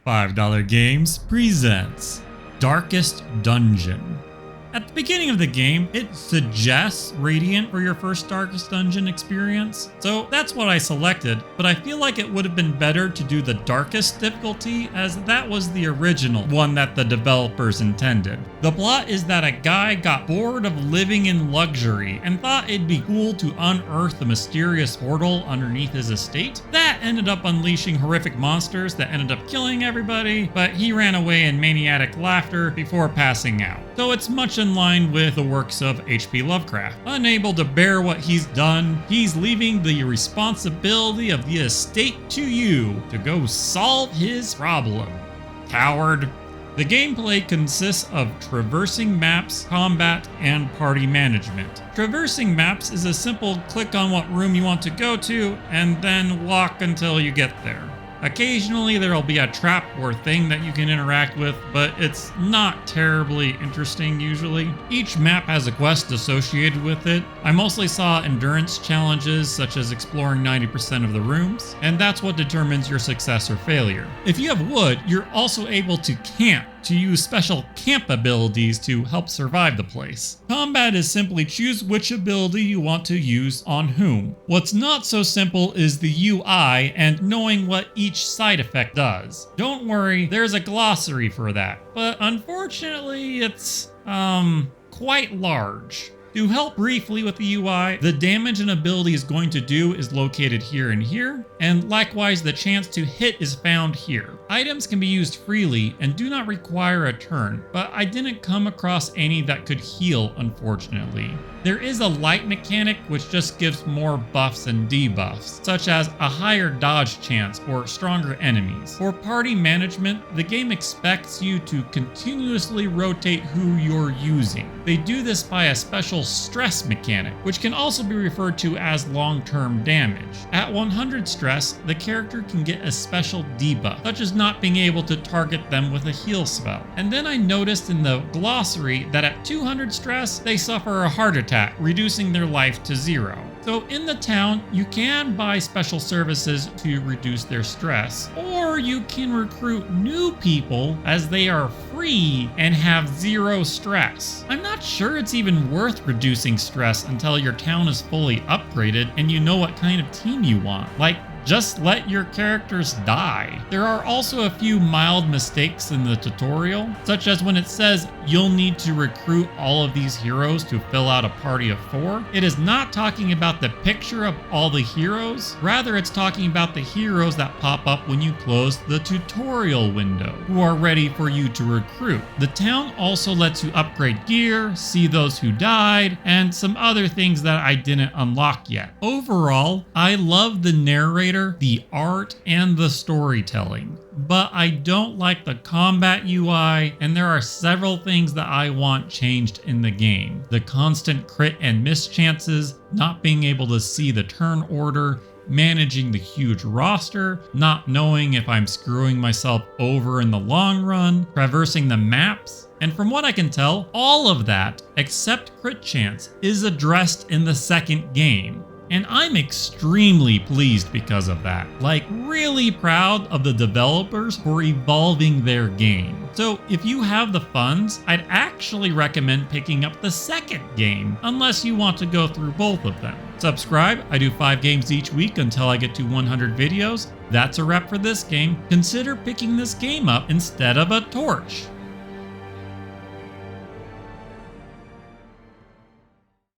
$5 Games presents Darkest Dungeon. At the beginning of the game, it suggests Radiant for your first Darkest Dungeon experience, so that's what I selected, but I feel like it would have been better to do the Darkest difficulty, as that was the original one that the developers intended. The plot is that a guy got bored of living in luxury and thought it'd be cool to unearth the mysterious portal underneath his estate. That ended up unleashing horrific monsters that ended up killing everybody, but he ran away in maniac laughter before passing out. So it's much in line with the works of H.P. Lovecraft. Unable to bear what he's done, he's leaving the responsibility of the estate to you to go solve his problem. Coward. The gameplay consists of traversing maps, combat, and party management. Traversing maps is a simple click on what room you want to go to and then walk until you get there. Occasionally there'll be a trap or thing that you can interact with, but it's not terribly interesting usually. Each map has a quest associated with it. I mostly saw endurance challenges such as exploring 90% of the rooms, and that's what determines your success or failure. If you have wood, you're also able to camp to use special camp abilities to help survive the place. Combat is simply choose which ability you want to use on whom. What's not so simple is the UI and knowing what each side effect does. Don't worry, there's a glossary for that, but unfortunately it's quite large. To help briefly with the UI, the damage an ability is going to do is located here and here, and likewise the chance to hit is found here. Items can be used freely and do not require a turn, but I didn't come across any that could heal, unfortunately. There is a light mechanic which just gives more buffs and debuffs, such as a higher dodge chance or stronger enemies. For party management, the game expects you to continuously rotate who you're using. They do this by a special stress mechanic, which can also be referred to as long-term damage. At 100 stress, the character can get a special debuff, such as not being able to target them with a heal spell. And then I noticed in the glossary that at 200 stress, they suffer a heart attack, reducing their life to 0. So in the town, you can buy special services to reduce their stress, or you can recruit new people as they are free and have 0 stress. I'm not sure it's even worth reducing stress until your town is fully upgraded and you know what kind of team you want. Like, just let your characters die. There are also a few mild mistakes in the tutorial, such as when it says you'll need to recruit all of these heroes to fill out a party of 4. It is not talking about the picture of all the heroes, rather it's talking about the heroes that pop up when you close the tutorial window, who are ready for you to recruit. The town also lets you upgrade gear, see those who died, and some other things that I didn't unlock yet. Overall, I love the narrator, the art, and the storytelling, but I don't like the combat UI, and there are several things that I want changed in the game. The constant crit and miss chances, not being able to see the turn order, managing the huge roster, not knowing if I'm screwing myself over in the long run, traversing the maps. And from what I can tell, all of that, except crit chance, is addressed in the second game. And I'm extremely pleased because of that. Like, really proud of the developers for evolving their game. So if you have the funds, I'd actually recommend picking up the second game, unless you want to go through both of them. Subscribe, I do 5 games each week until I get to 100 videos. That's a wrap for this game. Consider picking this game up instead of a torch.